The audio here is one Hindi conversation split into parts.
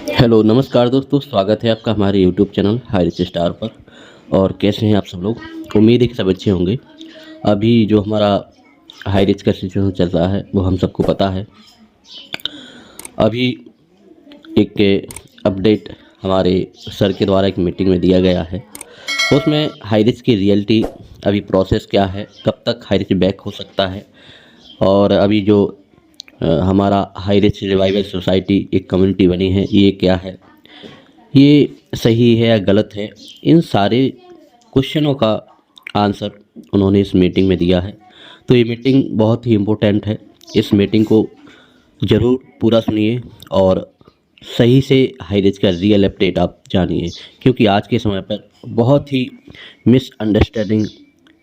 हेलो, नमस्कार दोस्तों, स्वागत है आपका हमारे YouTube channel high rich star पर। और कैसे हैं आप सब लोग? उम्मीद है कि सब अच्छे होंगे। अभी जो हमारा हाई रिच का सिचुएशन चल रहा है वो हम सबको पता है। अभी एक अपडेट हमारे सर के द्वारा एक मीटिंग में दिया गया है। उसमें हाई रिच की रियलिटी, अभी प्रोसेस क्या है, कब तक हाई रिच बैक हो सकता है, और अभी जो हमारा हाई रिच रिवाइवल सोसाइटी एक कम्युनिटी बनी है, ये क्या है, ये सही है या गलत है, इन सारे क्वेश्चनों का आंसर उन्होंने इस मीटिंग में दिया है। तो ये मीटिंग बहुत ही इम्पोर्टेंट है। इस मीटिंग को ज़रूर पूरा सुनिए और सही से हाईरेज का रियल अपडेट आप जानिए, क्योंकि आज के समय पर बहुत ही मिसअंडरस्टैंडिंग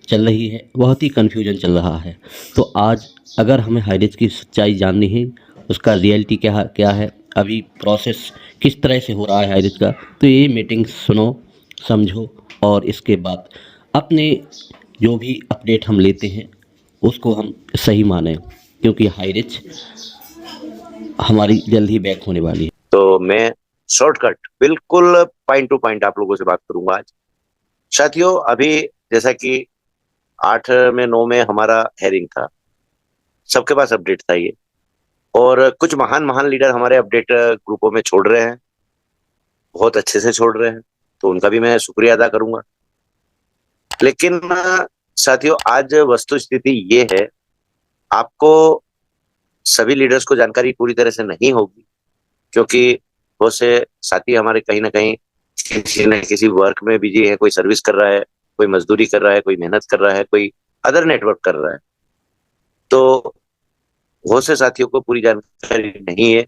चल रही है, बहुत ही कन्फ्यूजन चल रहा है। तो आज अगर हमें हाईरेज की सच्चाई जाननी है, उसका रियलिटी क्या क्या है, अभी प्रोसेस किस तरह से हो रहा है हाईरेज का, तो ये मीटिंग सुनो, समझो, और इसके बाद अपने जो भी अपडेट हम लेते हैं उसको हम सही माने, क्योंकि हाईरेज हमारी जल्द ही बैक होने वाली है। तो मैं शॉर्टकट बिल्कुल पॉइंट टू पॉइंट आप लोगों से बात करूंगा आज। साथियों, अभी जैसा कि 8 में 9 में हमारा हेयरिंग था, सबके पास अपडेट था ये। और कुछ महान महान लीडर हमारे अपडेट ग्रुपों में छोड़ रहे हैं, बहुत अच्छे से छोड़ रहे हैं, तो उनका भी मैं शुक्रिया अदा करूंगा। लेकिन साथियों, आज वस्तु स्थिति ये है, आपको सभी लीडर्स को जानकारी पूरी तरह से नहीं होगी, क्योंकि बहुत से साथी हमारे कहीं ना कहीं किसी न किसी वर्क में बिजी है। कोई सर्विस कर रहा है, कोई मजदूरी कर रहा है, कोई मेहनत कर रहा है, कोई अदर नेटवर्क कर रहा है। तो बहुत से साथियों को पूरी जानकारी नहीं है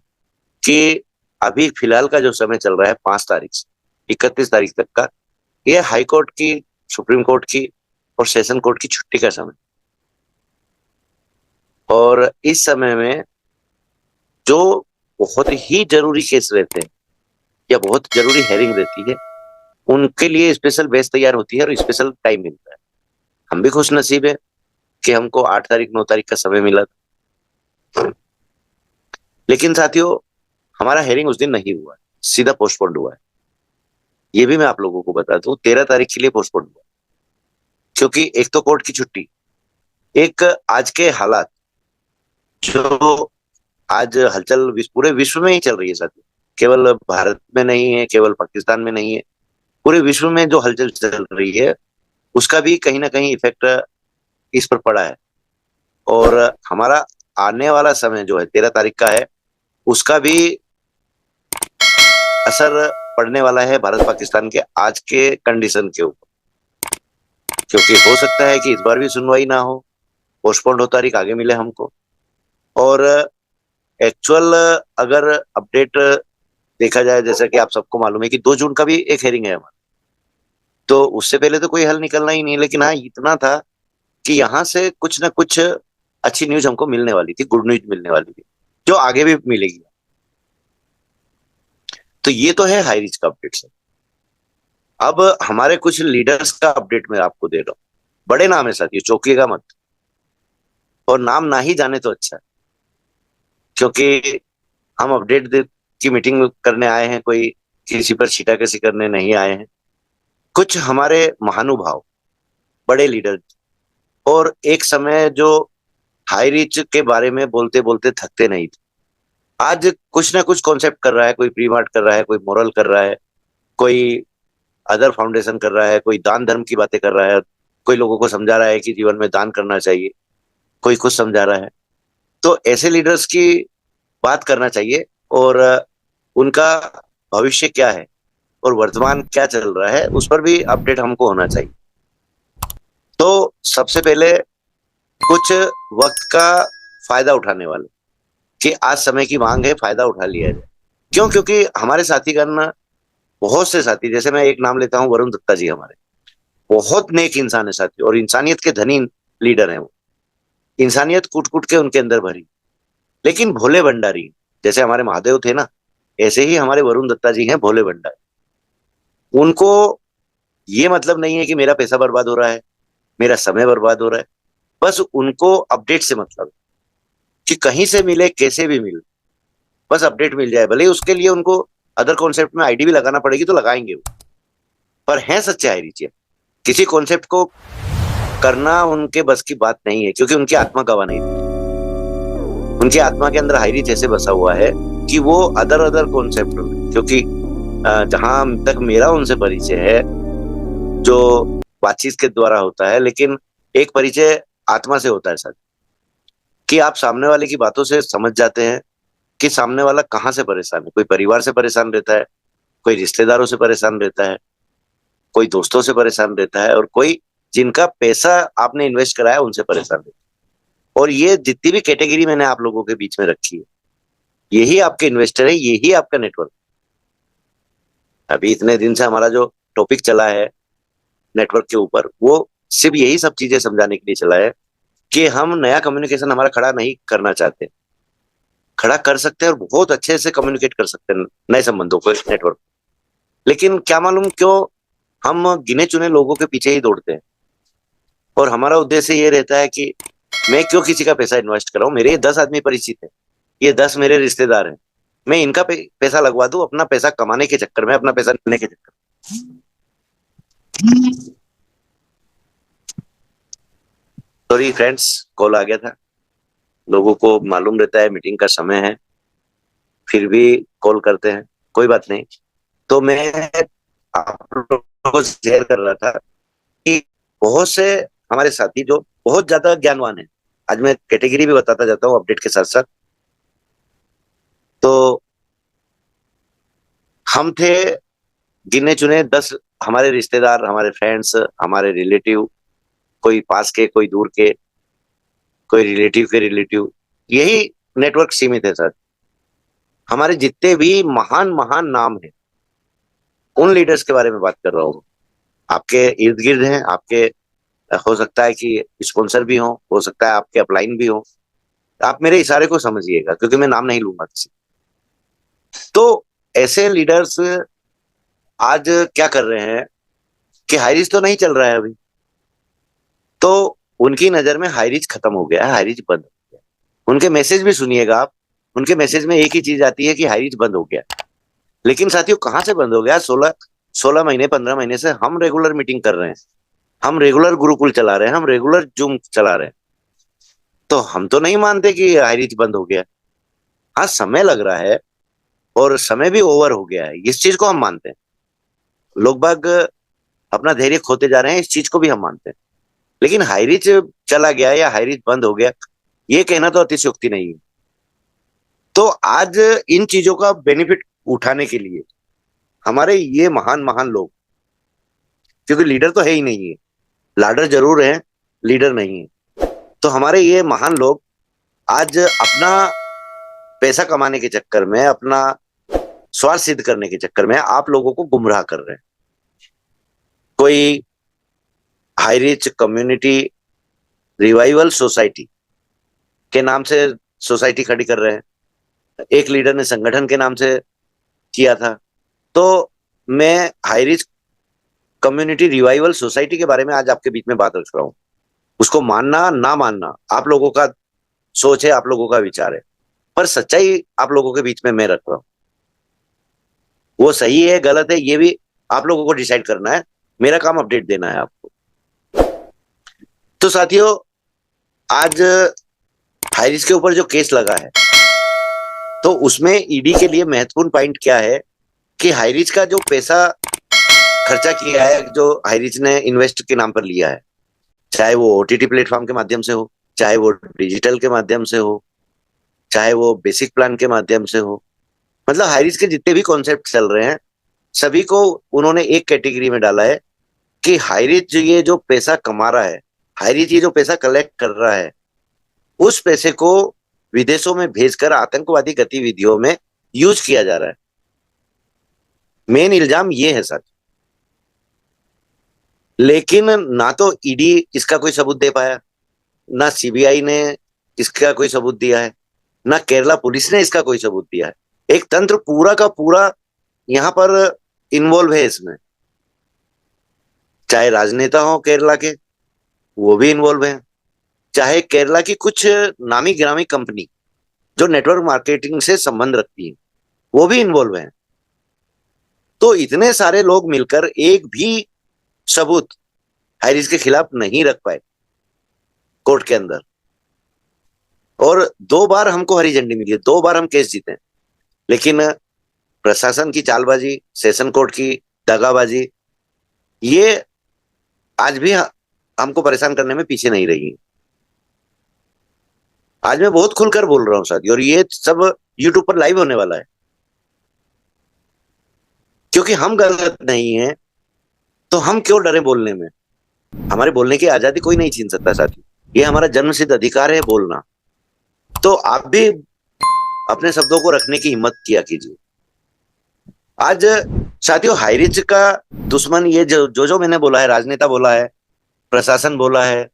कि अभी फिलहाल का जो समय चल रहा है 5 तारीख से 31 तारीख तक का, ये हाई कोर्ट की, सुप्रीम कोर्ट की और सेशन कोर्ट की छुट्टी का समय। और इस समय में जो बहुत ही जरूरी केस रहते हैं या बहुत जरूरी हेयरिंग रहती है, उनके लिए स्पेशल बेंच तैयार होती है और स्पेशल टाइम मिलता है। हम भी खुश नसीब है कि हमको 8 तारीख 9 तारीख का समय मिला था। लेकिन साथियों, हमारा हेयरिंग उस दिन नहीं हुआ है, सीधा पोस्टपोन्ड हुआ है। ये भी मैं आप लोगों को बता दूं, 13 तारीख के लिए पोस्टपोन्ड हुआ, क्योंकि एक तो कोर्ट की छुट्टी, एक आज के हालात जो आज हलचल पूरे विश्व में ही चल रही है साथियों। केवल भारत में नहीं है, केवल पाकिस्तान में नहीं है, पूरे विश्व में जो हलचल चल रही है उसका भी कहीं ना कहीं इफेक्ट इस पर पड़ा है। और हमारा आने वाला समय जो है 13 तारीख का है, उसका भी असर पड़ने वाला है भारत पाकिस्तान के आज के कंडीशन के ऊपर। क्योंकि हो सकता है कि इस बार भी सुनवाई ना हो, पोस्टपोन्ड हो, तारीख आगे मिले हमको। और एक्चुअल अगर अपडेट देखा जाए, जैसा कि आप सबको मालूम है कि 2 जून का भी एक हेयरिंग है हमारा, तो उससे पहले तो कोई हल निकलना ही नहीं। लेकिन हाँ, इतना था कि यहाँ से कुछ ना कुछ अच्छी न्यूज हमको मिलने वाली थी, गुड न्यूज मिलने वाली थी, जो आगे भी मिलेगी। तो ये तो है हाई रिच का अपडेट सर। अब हमारे कुछ लीडर्स का अपडेट मैं आपको दे रहा हूँ। बड़े नाम है साथियों, चौंकिएगा मत। और नाम ना ही जाने तो अच्छा है, क्योंकि हम की मीटिंग करने आए हैं, कोई किसी पर छीटाकशी करने नहीं आए हैं। कुछ हमारे महानुभाव, बड़े लीडर, और एक समय जो हाई रिच के बारे में बोलते बोलते थकते नहीं थे, आज कुछ ना कुछ कॉन्सेप्ट कर रहा है। कोई प्री मार्ट कर रहा है, कोई मोरल कर रहा है, कोई अदर फाउंडेशन कर रहा है, कोई दान धर्म की बातें कर रहा है, कोई लोगों को समझा रहा है कि जीवन में दान करना चाहिए, कोई कुछ समझा रहा है। तो ऐसे लीडर्स की बात करना चाहिए, और उनका भविष्य क्या है और वर्तमान क्या चल रहा है उस पर भी अपडेट हमको होना चाहिए। तो सबसे पहले कुछ वक्त का फायदा उठाने वाले, कि आज समय की मांग है, फायदा उठा लिया जाए। क्यों? क्योंकि हमारे साथीगण, बहुत से साथी, जैसे मैं एक नाम लेता हूँ, वरुण दत्ता जी, हमारे बहुत नेक इंसान है साथी, और इंसानियत के धनी लीडर हैं वो। इंसानियत कूट कूट के उनके अंदर भरी, लेकिन भोले भंडारी। जैसे हमारे महादेव थे ना, ऐसे ही हमारे वरुण दत्ता जी हैं, भोले भंडारी। उनको ये मतलब नहीं है कि मेरा पैसा बर्बाद हो रहा है, मेरा समय बर्बाद हो रहा है। बस उनको अपडेट से मतलब है, कि कहीं से मिले, कैसे भी मिले, बस अपडेट मिल जाए। भले ही उसके लिए उनको अदर कॉन्सेप्ट में आईडी भी लगाना पड़ेगी तो लगाएंगे वो, पर हैं सच्चे हाई रिच। किसी कॉन्सेप्ट को करना उनके बस की बात नहीं है, क्योंकि उनकी आत्मा गवाह नहीं थी। उनकी आत्मा के अंदर हाई रिच ऐसे बसा हुआ है कि वो अदर कॉन्सेप्ट में, क्योंकि जहां तक मेरा उनसे परिचय है, जो बातचीत के द्वारा होता है, लेकिन एक परिचय आत्मा से होता है सर, कि आप सामने वाले की बातों से समझ जाते हैं कि सामने वाला कहाँ से परेशान है। कोई परिवार से परेशान रहता है, कोई रिश्तेदारों से परेशान रहता है, कोई दोस्तों से परेशान रहता है, और कोई जिनका पैसा आपने इन्वेस्ट कराया उनसे परेशान रहता है। और ये जितनी भी कैटेगरी मैंने आप लोगों के बीच में रखी है, यही आपके इन्वेस्टर है, यही आपका नेटवर्क। अभी इतने दिन से हमारा जो टॉपिक चला है नेटवर्क के ऊपर, वो सिर्फ यही सब चीजें समझाने के लिए चला है कि हम नया कम्युनिकेशन हमारा खड़ा नहीं करना चाहते। खड़ा कर सकते हैं और बहुत अच्छे से कम्युनिकेट कर सकते हैं नए संबंधों को नेटवर्क, लेकिन क्या मालूम क्यों हम गिने चुने लोगों के पीछे ही दौड़ते हैं। और हमारा उद्देश्य ये रहता है कि मैं क्यों किसी का पैसा इन्वेस्ट कर रहा हूँ, मेरे ये 10 आदमी परिचित है, ये 10 मेरे रिश्तेदार हैं, मैं इनका पैसा लगवा दूं अपना पैसा कमाने के चक्कर में, अपना पैसा लेने के चक्कर में। सॉरी फ्रेंड्स, कॉल आ गया था। लोगों को मालूम रहता है मीटिंग का समय है, फिर भी कॉल करते हैं, कोई बात नहीं। तो मैं आप लोगों को शेयर कर रहा था कि बहुत से हमारे साथी जो बहुत ज्यादा ज्ञानवान है, आज मैं कैटेगरी भी बताता जाता हूँ अपडेट के साथ साथ। तो हम थे गिने चुने 10 हमारे रिश्तेदार, हमारे फ्रेंड्स, हमारे रिलेटिव, कोई पास के, कोई दूर के, कोई रिलेटिव के रिलेटिव, यही नेटवर्क सीमित है सर। हमारे जितने भी महान महान नाम है, उन लीडर्स के बारे में बात कर रहा हूँ। आपके इर्द गिर्द हैं, आपके हो सकता है कि स्पॉन्सर भी हो सकता है आपके अपलाइन भी हो। आप मेरे इशारे को समझिएगा, क्योंकि मैं नाम नहीं लूंगा किसी। तो ऐसे लीडर्स आज क्या कर रहे हैं कि हाईरिच तो नहीं चल रहा है अभी, तो उनकी नजर में हाईरिच खत्म हो गया है, हाईरिच बंद हो गया। उनके मैसेज भी सुनिएगा आप, उनके मैसेज में एक ही चीज आती है कि हाईरिच बंद हो गया। लेकिन साथियों, कहाँ से बंद हो गया? 16 महीने 15 महीने से हम रेगुलर मीटिंग कर रहे हैं, हम रेगुलर गुरुकुल चला रहे हैं, हम रेगुलर जूम चला रहे हैं। तो हम तो नहीं मानते कि हाईरिच बंद हो गया। हाँ, समय लग रहा है और समय भी ओवर हो गया है, इस चीज को हम मानते हैं। लोग बाग अपना धैर्य खोते जा रहे हैं, इस चीज को भी हम मानते हैं। लेकिन हाईरिच चला गया या हाईरिच बंद हो गया, ये कहना तो अतिशयोक्ति नहीं है। तो आज इन चीजों का बेनिफिट उठाने के लिए हमारे ये महान महान लोग, क्योंकि लीडर तो है ही नहीं है, लाडर जरूर है, लीडर नहीं है, तो हमारे ये महान लोग आज अपना पैसा कमाने के चक्कर में, अपना स्वार्थ सिद्ध करने के चक्कर में आप लोगों को गुमराह कर रहे हैं। कोई हाईरिच कम्युनिटी रिवाइवल सोसाइटी के नाम से सोसाइटी खड़ी कर रहे हैं, एक लीडर ने संगठन के नाम से किया था। तो मैं हाईरिच कम्युनिटी रिवाइवल सोसाइटी के बारे में आज आपके बीच में बात रख रहा हूं। उसको मानना ना मानना आप लोगों का सोच है, आप लोगों का विचार है, पर सच्चाई आप लोगों के बीच में मैं रख रहा हूं। वो सही है गलत है ये भी आप लोगों को डिसाइड करना है, मेरा काम अपडेट देना है आपको। तो साथियों, आज हाईरिच के ऊपर जो केस लगा है, तो उसमें ईडी के लिए महत्वपूर्ण पॉइंट क्या है कि हाईरिच का जो पैसा खर्चा किया है, जो हाईरिच ने इन्वेस्ट के नाम पर लिया है, चाहे वो ओटीटी प्लेटफॉर्म के माध्यम से हो, चाहे वो डिजिटल के माध्यम से हो, चाहे वो बेसिक प्लान के माध्यम से हो, मतलब हाईरिच के जितने भी कॉन्सेप्ट चल रहे हैं, सभी को उन्होंने एक कैटेगरी में डाला है कि हाईरिच ये जो पैसा कमा रहा है, हाईरिच ये जो पैसा कलेक्ट कर रहा है, उस पैसे को विदेशों में भेजकर आतंकवादी गतिविधियों में यूज किया जा रहा है। मेन इल्जाम ये है सर। लेकिन ना तो ईडी इसका कोई सबूत दे पाया, ना सीबीआई ने इसका कोई सबूत दिया है, ना केरला पुलिस ने इसका कोई सबूत दिया है। एक तंत्र पूरा का पूरा यहाँ पर इन्वॉल्व है इसमें, चाहे राजनेता हो केरला के, वो भी इन्वॉल्व है, चाहे केरला की कुछ नामी गिरामी कंपनी जो नेटवर्क मार्केटिंग से संबंध रखती है, वो भी इन्वॉल्व है। तो इतने सारे लोग मिलकर एक भी सबूत हाईरिच के खिलाफ नहीं रख पाए कोर्ट के अंदर, और 2 बार हमको हरी झंडी मिली है, 2 बार हम केस जीते हैं। लेकिन प्रशासन की चालबाजी, सेशन कोर्ट की दगाबाजी, ये आज भी हमको परेशान करने में पीछे नहीं रही है। आज मैं बहुत खुलकर बोल रहा हूँ साथी, और ये सब यूट्यूब पर लाइव होने वाला है, क्योंकि हम गलत नहीं है तो हम क्यों डरे बोलने में। हमारे बोलने की आजादी कोई नहीं छीन सकता साथी, ये हमारा जन्मसिद्ध अधिकार है बोलना। तो आप भी अपने शब्दों को रखने की हिम्मत किया कीजिए। आज साथियों, हाईरिच का दुश्मन ये जो मैंने बोला है, राजनेता बोला है, प्रशासन बोला है,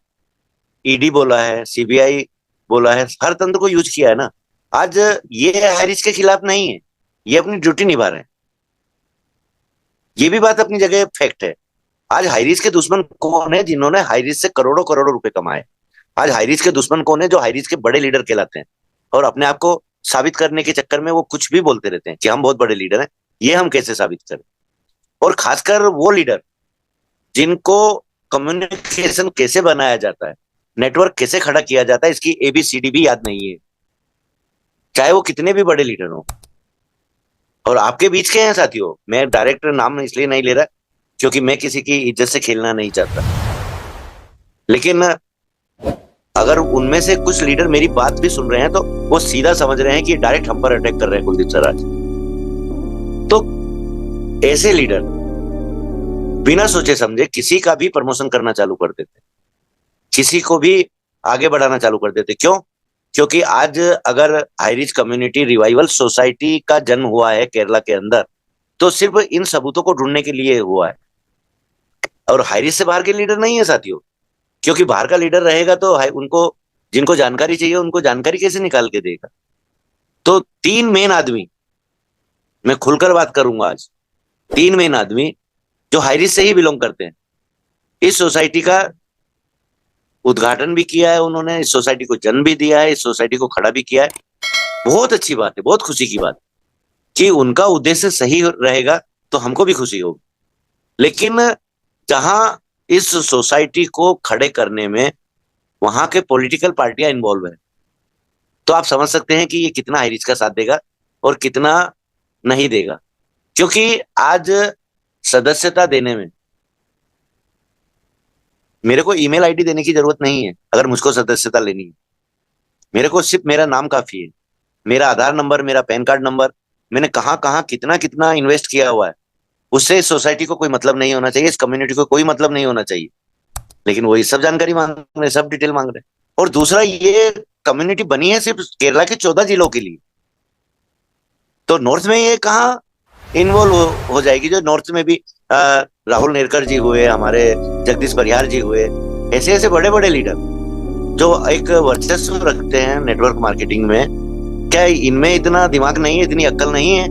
ईडी बोला है, सीबीआई बोला है, हर तंत्र को यूज किया है ना। आज ये हाईरिच के खिलाफ नहीं है, ये अपनी ड्यूटी निभा रहे हैं। ये भी बात अपनी जगह फैक्ट है। आज हाईरिच के दुश्मन कौन है? जिन्होंने हाईरिच से करोड़ों करोड़ों रुपए कमाए। आज हाईरिच के दुश्मन कौन है? जो हाईरिच के बड़े लीडर कहलाते हैं, और अपने आप को साबित करने के चक्कर में वो कुछ भी बोलते रहते हैं कि हम बहुत बड़े लीडर हैं। ये हम कैसे साबित करें? और खासकर वो लीडर जिनको कम्युनिकेशन कैसे बनाया जाता है, नेटवर्क कैसे खड़ा किया जाता है, इसकी ABCD भी याद नहीं है, चाहे वो कितने भी बड़े लीडर हो। और आपके बीच के हैं साथियों, मैं डायरेक्ट नाम इसलिए नहीं ले रहा क्योंकि मैं किसी की इज्जत से खेलना नहीं चाहता, लेकिन अगर उनमें से कुछ लीडर मेरी बात भी सुन रहे हैं तो वो सीधा समझ रहे हैं कि डायरेक्ट हम पर अटैक कर रहे हैं कुलदीप सर आज। तो ऐसे लीडर बिना सोचे समझे किसी का भी प्रमोशन करना चालू कर देते, किसी को भी आगे बढ़ाना चालू कर देते। क्यों? क्योंकि आज अगर हाईरिच कम्युनिटी रिवाइवल सोसाइटी का जन्म हुआ है केरला के अंदर, तो सिर्फ इन सबूतों को ढूंढने के लिए हुआ है, और हाईरिच से बाहर के लीडर नहीं है साथियों। क्योंकि बाहर का लीडर रहेगा तो उनको, जिनको जानकारी चाहिए उनको जानकारी कैसे निकाल के देगा? तो 3 मेन आदमी, मैं खुलकर बात करूंगा आज, 3 मेन आदमी जो हाईरिच से ही बिलोंग करते हैं, इस सोसाइटी का उद्घाटन भी किया है उन्होंने, इस सोसाइटी को जन्म भी दिया है, इस सोसाइटी को खड़ा भी किया है। बहुत अच्छी बात है, बहुत खुशी की बात कि उनका उद्देश्य सही रहेगा तो हमको भी खुशी होगी। लेकिन जहां इस सोसाइटी को खड़े करने में वहां के पॉलिटिकल पार्टियां इन्वॉल्व है, तो आप समझ सकते हैं कि ये कितना हाईरिच का साथ देगा और कितना नहीं देगा। क्योंकि आज सदस्यता देने में मेरे को ईमेल आईडी देने की जरूरत नहीं है। अगर मुझको सदस्यता लेनी है, मेरे को सिर्फ मेरा नाम काफी है, मेरा आधार नंबर, मेरा पैन कार्ड नंबर, मैंने कहाँ कहाँ कितना कितना इन्वेस्ट किया हुआ है, उससे इस सोसाइटी को कोई मतलब नहीं होना चाहिए, इस कम्युनिटी को कोई मतलब नहीं होना चाहिए। लेकिन वो ये सब जानकारी मांग रहे हैं, सब डिटेल मांग रहे हैं। और दूसरा, ये कम्युनिटी बनी है सिर्फ केरला के 14 जिलों के लिए, तो नॉर्थ में ये कहाँ इन्वॉल्व हो जाएगी? जो नॉर्थ में भी राहुल नेरकर जी हुए, हमारे जगदीश बरियार जी हुए, ऐसे ऐसे बड़े बड़े लीडर जो एक वर्चस्व रखते हैं नेटवर्क मार्केटिंग में, क्या इनमें इतना दिमाग नहीं है, इतनी अक्ल नहीं है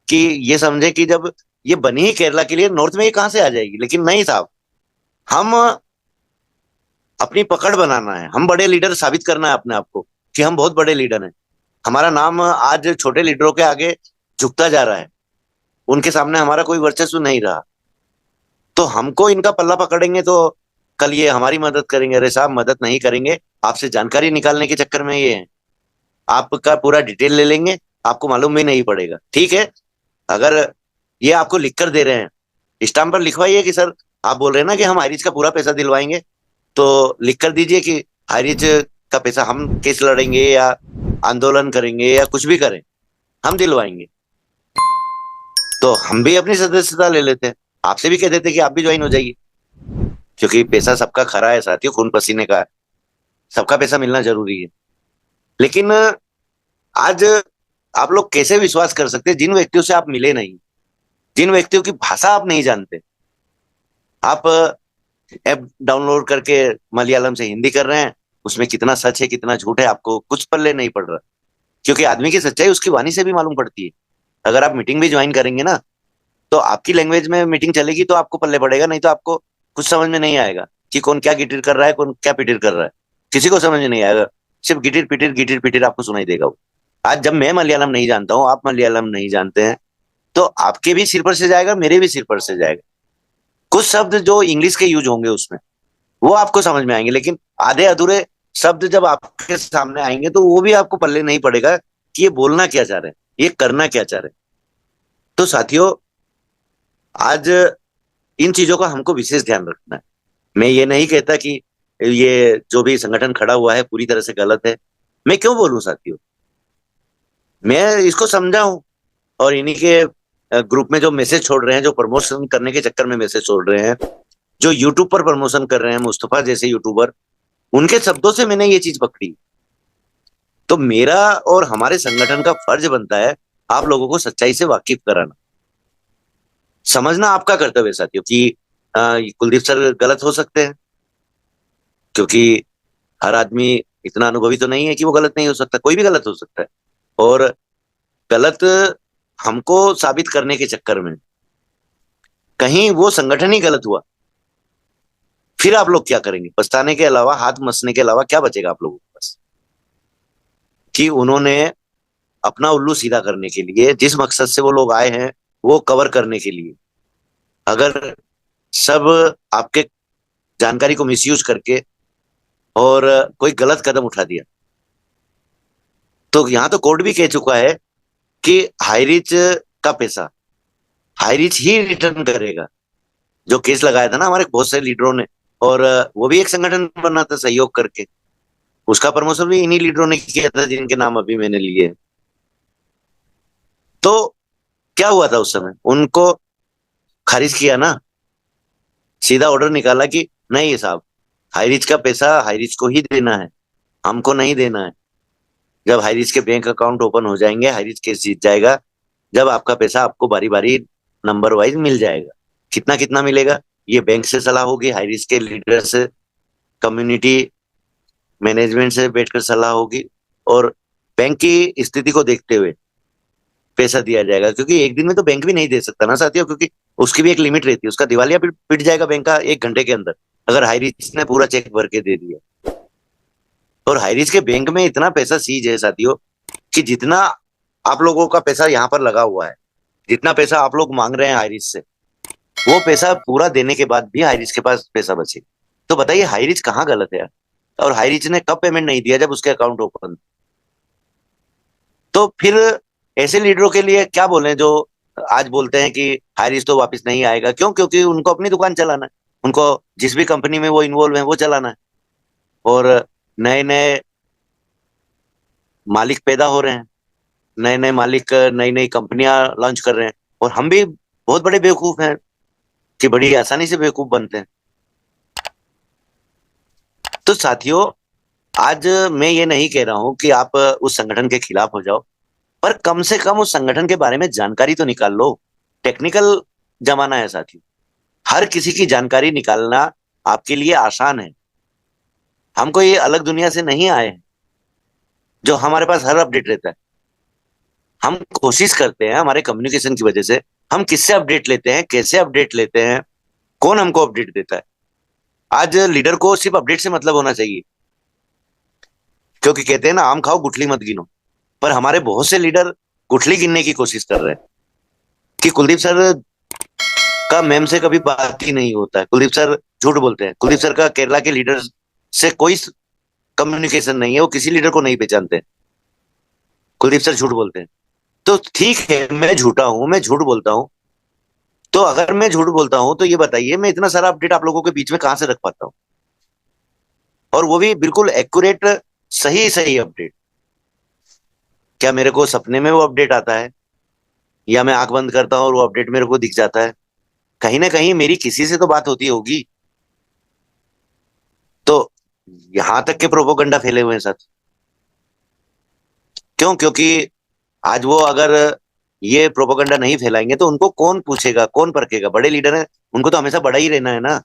कि ये समझे कि जब ये बनी ही केरला के लिए, नॉर्थ में ये कहां से आ जाएगी? लेकिन नहीं साहब, हम अपनी पकड़ बनाना है, हम बड़े लीडर साबित करना है अपने आप को कि हम बहुत बड़े लीडर हैं। हमारा नाम आज छोटे लीडरों के आगे झुकता जा रहा है, उनके सामने हमारा कोई वर्चस्व नहीं रहा। तो हमको इनका पल्ला पकड़ेंगे तो कल ये हमारी मदद करेंगे। अरे साहब, मदद नहीं करेंगे, आपसे जानकारी निकालने के चक्कर में ये है, आपका पूरा डिटेल ले लेंगे, आपको मालूम भी नहीं पड़ेगा। ठीक है, अगर ये आपको लिख कर दे रहे हैं, स्टाम्प पर लिखवाइए कि सर, आप बोल रहे हैं ना कि हम हाईरिच का पूरा पैसा दिलवाएंगे, तो लिख कर दीजिए कि हाईरिच का पैसा हम केस लड़ेंगे या आंदोलन करेंगे या कुछ भी करें, हम दिलवाएंगे। तो हम भी अपनी सदस्यता ले लेते हैं, आपसे भी कह देते कि आप भी ज्वाइन हो जाइए, क्योंकि पैसा सबका खरा है साथियों, खून पसीने का है, सबका पैसा मिलना जरूरी है। लेकिन आज आप लोग कैसे विश्वास कर सकते हैं जिन व्यक्तियों से आप मिले नहीं, जिन व्यक्तियों की भाषा आप नहीं जानते? आप ऐप डाउनलोड करके मलयालम से हिंदी कर रहे हैं, उसमें कितना सच है कितना झूठ है आपको कुछ पल्ले नहीं पड़ रहा, क्योंकि आदमी की सच्चाई उसकी वाणी से भी मालूम पड़ती है। अगर आप मीटिंग भी ज्वाइन करेंगे ना, तो आपकी लैंग्वेज में मीटिंग चलेगी तो आपको पल्ले पड़ेगा, नहीं तो आपको कुछ समझ में नहीं आएगा कि कौन क्या गिटिर कर रहा है, कौन क्या पिटिर कर रहा है, किसी को समझ में नहीं आएगा। सिर्फ गिटिर पिटिर आपको सुनाई देगा वो। आज जब मैं मलयालम नहीं जानता हूँ, आप मलयालम नहीं जानते हैं, तो आपके भी सिर पर से जाएगा, मेरे भी सिर पर से जाएगा। कुछ शब्द जो इंग्लिश के यूज होंगे उसमें वो आपको समझ में आएंगे, लेकिन आधे अधूरे शब्द जब आपके सामने आएंगे तो वो भी आपको पल्ले नहीं पड़ेगा कि ये बोलना क्या चाह रहे हैं, ये करना क्या चाह रहे हैं। तो साथियों, आज इन चीजों का हमको विशेष ध्यान रखना है। मैं ये नहीं कहता कि ये जो भी संगठन खड़ा हुआ है पूरी तरह से गलत है। मैं क्यों बोलूं साथियों, मैं इसको समझा हूं। और इन्हीं के ग्रुप में जो मैसेज छोड़ रहे हैं, जो प्रमोशन करने के चक्कर में मैसेज छोड़ रहे हैं, जो यूट्यूब पर प्रमोशन कर रहे हैं, मुस्तफा जैसे यूट्यूबर, उनके शब्दों से मैंने ये चीज पकड़ी। तो मेरा और हमारे संगठन का फर्ज बनता है आप लोगों को सच्चाई से वाकिफ कराना। समझना आपका कर्तव्य है साथियों कि कुलदीप सर गलत हो सकते हैं, क्योंकि हर आदमी इतना अनुभवी तो नहीं है कि वो गलत नहीं हो सकता, कोई भी गलत हो सकता है। और गलत हमको साबित करने के चक्कर में कहीं वो संगठन ही गलत हुआ, फिर आप लोग क्या करेंगे? पछताने के अलावा, हाथ मसने के अलावा क्या बचेगा आप लोगों के पास? कि उन्होंने अपना उल्लू सीधा करने के लिए, जिस मकसद से वो लोग आए हैं वो कवर करने के लिए, अगर सब आपके जानकारी को मिसयूज करके और कोई गलत कदम उठा दिया, तो यहां तो कोर्ट भी कह चुका है कि हाईरिच का पैसा हाईरिच ही रिटर्न करेगा। जो केस लगाया था ना हमारे बहुत से लीडरों ने, और वो भी एक संगठन बना था सहयोग करके, उसका प्रमोशन भी इन्हीं लीडरों ने किया था जिनके नाम अभी मैंने लिए हैं। तो क्या हुआ था उस समय? उनको खारिज किया ना, सीधा ऑर्डर निकाला कि नहीं साहब, हाईरिच का पैसा हाईरिच को ही देना है, हमको नहीं देना है। जब हाईरिच के बैंक अकाउंट ओपन हो जाएंगे, हाईरिच केस जीत जाएगा, जब आपका पैसा आपको बारी बारी नंबर वाइज मिल जाएगा। कितना कितना मिलेगा, ये बैंक से सलाह होगी, हाईरिच के लीडर से, कम्युनिटी मैनेजमेंट से बैठकर सलाह होगी, और बैंक की स्थिति को देखते हुए पैसा दिया जाएगा। क्योंकि एक दिन में तो बैंक भी नहीं दे सकता ना साथियों, क्योंकि उसकी भी एक लिमिट रहती है, उसका दिवालिया पिट जाएगा बैंक का 1 घंटे के अंदर, अगर हाईरिच ने पूरा चेक भर के दे दिया। और हाईरिच के बैंक में इतना पैसा सीज है साथियों कि जितना आप लोगों का पैसा यहाँ पर लगा हुआ है, जितना पैसा आप लोग मांग रहे हैं हाईरिच से, वो पैसा पूरा देने के बाद भी हाईरिच के पास पैसा बचे। तो बताइए हाईरिच कहाँ गलत है यार? और हाईरिच ने कब पेमेंट नहीं दिया? जब उसके अकाउंट ओपन। तो फिर ऐसे लीडरों के लिए क्या बोले जो आज बोलते हैं कि हाईरिच तो वापस नहीं आएगा? क्यों? क्योंकि उनको अपनी दुकान चलाना है, उनको जिस भी कंपनी में वो इन्वॉल्व है वो चलाना है, और नए नए मालिक पैदा हो रहे हैं, नए नए मालिक नई नई कंपनियां लॉन्च कर रहे हैं, और हम भी बहुत बड़े बेवकूफ हैं कि बड़ी आसानी से बेवकूफ बनते हैं। तो साथियों, आज मैं ये नहीं कह रहा हूं कि आप उस संगठन के खिलाफ हो जाओ, पर कम से कम उस संगठन के बारे में जानकारी तो निकाल लो। टेक्निकल जमाना है साथियों, हर किसी की जानकारी निकालना आपके लिए आसान है। हम कोई अलग दुनिया से नहीं आए हैं जो हमारे पास हर अपडेट रहता है। हम कोशिश करते हैं हमारे कम्युनिकेशन की वजह से, हम किससे अपडेट लेते हैं, कैसे अपडेट लेते हैं, कौन हमको अपडेट देता है। आज लीडर को सिर्फ अपडेट से मतलब होना चाहिए, क्योंकि कहते हैं ना, आम खाओ गुठली मत गिनो। पर हमारे बहुत से लीडर गुठली गिनने की कोशिश कर रहे हैं कि कुलदीप सर का मैम से कभी बात ही नहीं होता है, कुलदीप सर झूठ बोलते हैं, कुलदीप सर का केरला के लीडर से कोई कम्युनिकेशन नहीं है, वो किसी लीडर को नहीं पहचानते, कुलदीप सर झूठ बोलते हैं। तो ठीक है, मैं झूठा हूं, मैं झूठ बोलता हूं। तो अगर मैं झूठ बोलता हूं तो ये बताइए मैं इतना सारा अपडेट आप लोगों के बीच में कहां से रख पाता हूं, और वो भी बिल्कुल एक्यूरेट, सही सही अपडेट। क्या मेरे को सपने में वो अपडेट आता है, या मैं आंख बंद करता हूं और वो अपडेट मेरे को दिख जाता है? कहीं ना कहीं मेरी किसी से तो बात होती होगी। तो यहां तक के प्रोपोगंडा फैले हुए हैं साथ। क्यों? क्योंकि आज वो अगर ये प्रोपोगंडा नहीं फैलाएंगे तो उनको कौन पूछेगा, कौन परखेगा? बड़े लीडर हैं, उनको तो हमेशा बड़ा ही रहना है ना।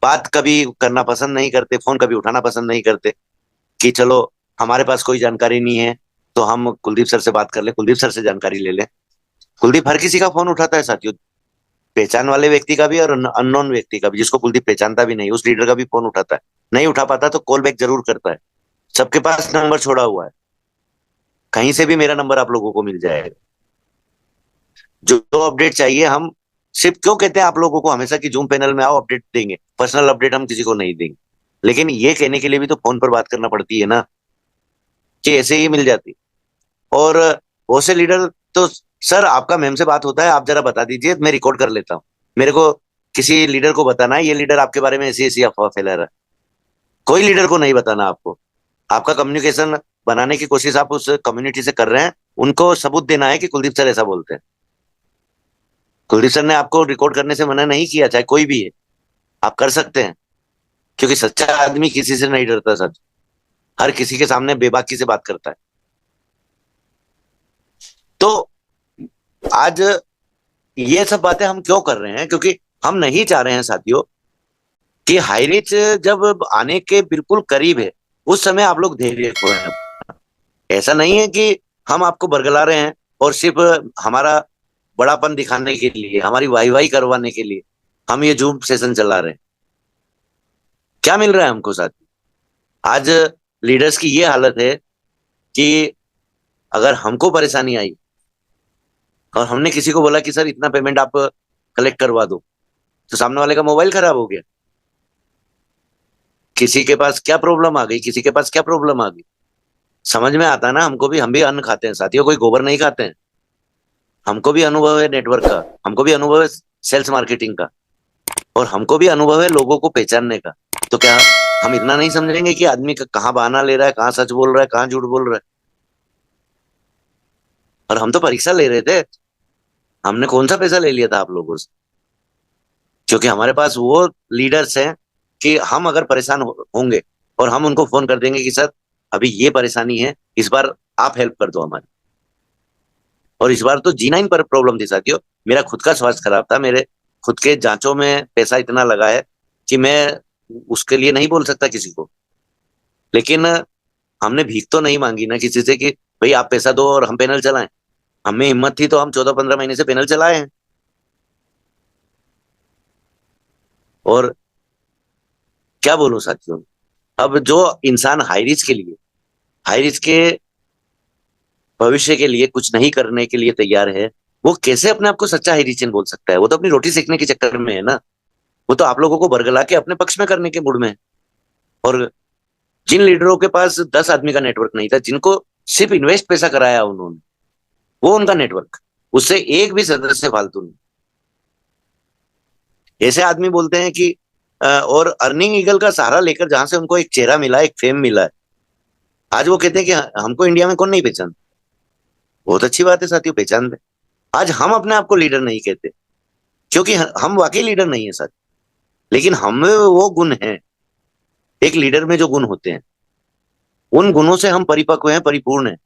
बात कभी करना पसंद नहीं करते, फोन कभी उठाना पसंद नहीं करते कि चलो हमारे पास कोई जानकारी नहीं है तो हम कुलदीप सर से बात कर ले, कुलदीप सर से जानकारी ले लें। कुलदीप हर किसी का फोन उठाता है साथियों, पहचान वाले व्यक्ति का भी और अननोन व्यक्ति का भी, जिसको कुलदीप पहचानता भी नहीं, उस लीडर का भी फोन उठाता है। नहीं उठा पाता तो कॉल बैक जरूर करता है। सबके पास नंबर छोड़ा हुआ है, कहीं से भी मेरा नंबर आप लोगों को मिल जाएगा। जो अपडेट चाहिए हम सिर्फ क्यों कहते हैं आप लोगों को हमेशा कि जूम पैनल में आओ अपडेट देंगे, पर्सनल अपडेट हम किसी को नहीं देंगे, लेकिन ये कहने के लिए भी तो फोन पर बात करना पड़ती है ना, कि ऐसे ही मिल जाती। और बहुत से लीडर तो, सर आपका मैम से बात होता है, आप जरा बता दीजिए, मैं रिकॉर्ड कर लेता हूँ, मेरे को किसी लीडर को बताना है ये लीडर आपके बारे में ऐसी ऐसी अफवाह फैला रहा है। कोई लीडर को नहीं बताना आपको, आपका कम्युनिकेशन बनाने की कोशिश आप उस कम्युनिटी से कर रहे हैं, उनको सबूत देना है कि कुलदीप सर ऐसा बोलते हैं। कुलदीप सर ने आपको रिकॉर्ड करने से मना नहीं किया, चाहे कोई भी है, आप कर सकते हैं, क्योंकि सच्चा आदमी किसी से नहीं डरता सच, हर किसी के सामने बेबाकी से बात करता है। तो आज ये सब बातें हम क्यों कर रहे हैं, क्योंकि हम नहीं चाह रहे हैं साथियों कि हाईरिच जब आने के बिल्कुल करीब है उस समय आप लोग धैर्य खोएं। ऐसा नहीं है कि हम आपको बरगला रहे हैं और सिर्फ हमारा बड़ापन दिखाने के लिए, हमारी वाई वाई करवाने के लिए हम ये जूम सेशन चला रहे हैं। क्या मिल रहा है हमको साथी? आज लीडर्स की ये हालत है कि अगर हमको परेशानी आई और हमने किसी को बोला कि सर इतना पेमेंट आप कलेक्ट करवा दो, तो सामने वाले का मोबाइल खराब हो गया, किसी के पास क्या प्रॉब्लम आ गई, किसी के पास क्या प्रॉब्लम आ गई, समझ में आता है ना हमको भी, हम भी अन्न खाते हैं साथियों, कोई गोबर नहीं खाते हैं, हमको भी अनुभव है नेटवर्क का, हमको भी अनुभव है सेल्स मार्केटिंग का, और हमको भी अनुभव है लोगों को पहचानने का। तो क्या हम इतना नहीं समझेंगे कि आदमी का कहाँ बहाना ले रहा है, कहाँ सच बोल रहा है, कहाँ झूठ बोल रहा है? और हम तो परीक्षा ले रहे थे, हमने कौन सा पैसा ले लिया था आप लोगों से? क्योंकि हमारे पास वो लीडर्स हैं कि हम अगर परेशान होंगे और हम उनको फोन कर देंगे कि सर अभी ये परेशानी है, इस बार आप हेल्प कर दो हमारी। और इस बार तो G9 पर प्रॉब्लम थी साथियों, मेरा खुद का स्वास्थ्य खराब था, मेरे खुद के जांचों में पैसा इतना लगा है कि मैं उसके लिए नहीं बोल सकता किसी को, लेकिन हमने भीख तो नहीं मांगी ना किसी से कि भाई आप पैसा दो और हम पैनल चलाएं। हमें हिम्मत थी तो हम 14-15 महीने से पैनल चलाए हैं। और क्या बोलूं साथियों, अब जो इंसान हाई रिस्क के भविष्य के लिए कुछ नहीं करने के लिए तैयार है, वो कैसे अपने आप को सच्चा हाई रिचन बोल सकता है? वो तो अपनी रोटी सेकने के चक्कर में है ना, वो तो आप लोगों को बरगला के अपने पक्ष में करने के मूड में है। और जिन लीडरों के पास 10 आदमी का नेटवर्क नहीं था, जिनको सिर्फ इन्वेस्ट पैसा कराया उन्होंने, वो उनका नेटवर्क, उससे एक भी सदस्य फालतू नहीं। ऐसे आदमी बोलते हैं कि और अर्निंग ईगल का सहारा लेकर जहां से उनको एक चेहरा मिला, एक फेम मिला है, आज वो कहते हैं कि हमको इंडिया में कौन नहीं पहचान। बहुत अच्छी बात है साथियों, पहचान दे। आज हम अपने आप को लीडर नहीं कहते, क्योंकि हम वाकई लीडर नहीं है साथी, लेकिन हमें वो गुण है, एक लीडर में जो गुण होते हैं, उन गुणों से हम परिपक्व हैं, परिपूर्ण हैं,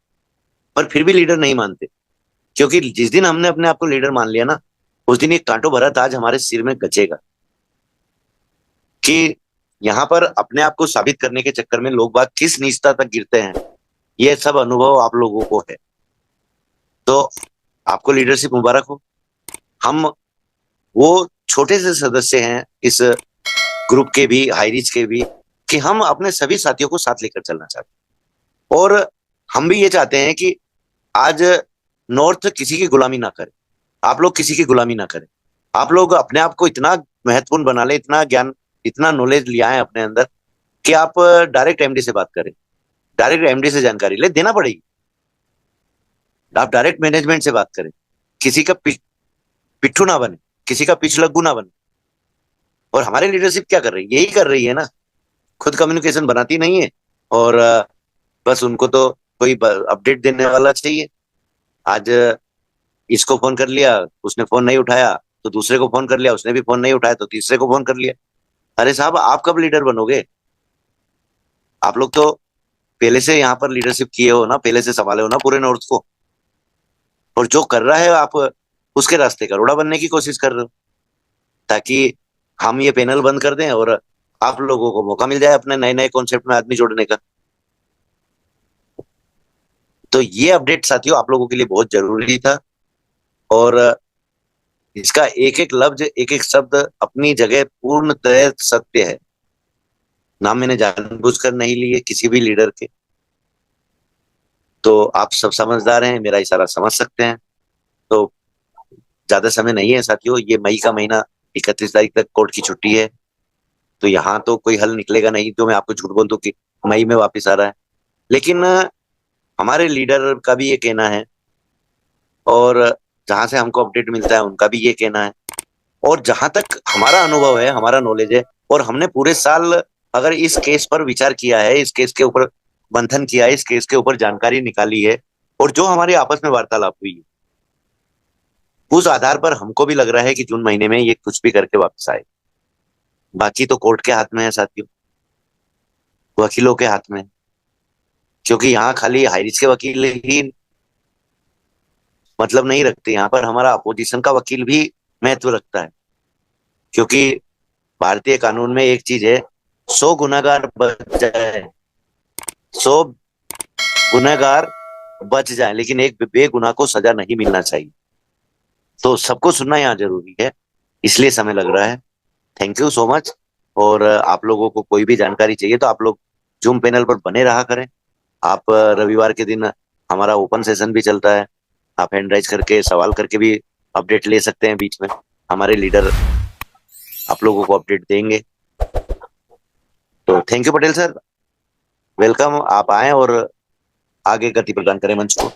पर फिर भी लीडर नहीं मानते। क्योंकि जिस दिन हमने अपने आप को लीडर मान लिया ना, उस दिन एक कांटों भरा ताज हमारे सिर में गचेगा कि यहाँ पर अपने आप को साबित करने के चक्कर में लोग बाग किस नीचता तक गिरते हैं, ये सब अनुभव आप लोगों को है। तो आपको लीडरशिप मुबारक हो। हम वो छोटे से सदस्य हैं इस ग्रुप के भी, हाई रिच के भी, कि हम अपने सभी साथियों को साथ लेकर चलना चाहते हैं। और हम भी ये चाहते हैं कि आज नॉर्थ किसी की गुलामी ना करे, आप लोग किसी की गुलामी ना करें, आप लोग अपने आप को इतना महत्वपूर्ण बना ले, इतना ज्ञान, इतना नॉलेज लिया है अपने अंदर कि आप डायरेक्ट एमडी से बात करें, डायरेक्ट एमडी से जानकारी ले, देना पड़ेगी। आप डायरेक्ट मैनेजमेंट से बात करें, किसी का पिट्ठू ना बने, किसी का पिछलग्गू ना बने। और हमारी लीडरशिप क्या कर रही है? यही कर रही है ना, खुद कम्युनिकेशन बनाती नहीं है, और बस उनको तो कोई अपडेट देने वाला चाहिए। आज इसको फोन कर लिया, उसने फोन नहीं उठाया, तो दूसरे को फोन कर लिया, उसने भी फोन नहीं उठाया, तो तीसरे को फोन कर लिया। अरे साहब, आप कब लीडर बनोगे? आप लोग तो पहले से यहाँ पर लीडरशिप किए हो ना, पहले से संभाले हो ना पूरे नॉर्थ को, और जो कर रहा है आप उसके रास्ते का रोड़ा बनने की कोशिश कर रहे हो, ताकि हम ये पैनल बंद कर दें और आप लोगों को मौका मिल जाए अपने नए नए कॉन्सेप्ट में आदमी जोड़ने का। तो ये अपडेट साथियों आप लोगों के लिए बहुत जरूरी था, और इसका एक एक लफ्ज, एक एक शब्द अपनी जगह पूर्णतः सत्य है। नाम मैंने जानबूझकर नहीं लिए किसी भी लीडर के, तो आप सब समझदार हैं, मेरा इशारा समझ सकते हैं। तो ज्यादा समय नहीं है साथियों, ये मई का महीना 31 तारीख तक कोर्ट की छुट्टी है, तो यहाँ तो कोई हल निकलेगा नहीं, तो मैं आपको झूठ बोल दूं कि मई में वापस आ रहा है। लेकिन हमारे लीडर का भी ये कहना है, और जहां से हमको अपडेट मिलता है उनका भी ये कहना है, और जहां तक हमारा अनुभव है, हमारा नॉलेज है, और हमने पूरे साल अगर इस केस पर विचार किया है, इस केस के ऊपर मंथन किया है, इस केस के ऊपर जानकारी निकाली है, और जो हमारी आपस में वार्तालाप हुई है, उस आधार पर हमको भी लग रहा है कि जून महीने में ये कुछ भी करके वापस आए। बाकी तो कोर्ट के हाथ में है साथियों, वकीलों के हाथ में है। क्योंकि यहाँ खाली हाईरिच के वकील ही मतलब नहीं रखते, यहाँ पर हमारा अपोजिशन का वकील भी महत्व रखता है। क्योंकि भारतीय कानून में एक चीज है, 100 गुनाहगार बच जाए, 100 गुनहगार बच जाए, लेकिन एक बेगुनाह को सजा नहीं मिलना चाहिए। तो सबको सुनना यहाँ जरूरी है, इसलिए समय लग रहा है। Thank you so much. और आप लोगों को कोई भी जानकारी चाहिए तो आप लोग जूम पैनल पर बने रहा करें। आप रविवार के दिन हमारा ओपन सेशन भी चलता है, आप हैंड राइज करके सवाल करके भी अपडेट ले सकते हैं। बीच में हमारे लीडर आप लोगों को अपडेट देंगे। तो thank you Patel sir, welcome. आप आए और आगे गति प्रदान करें मंच को।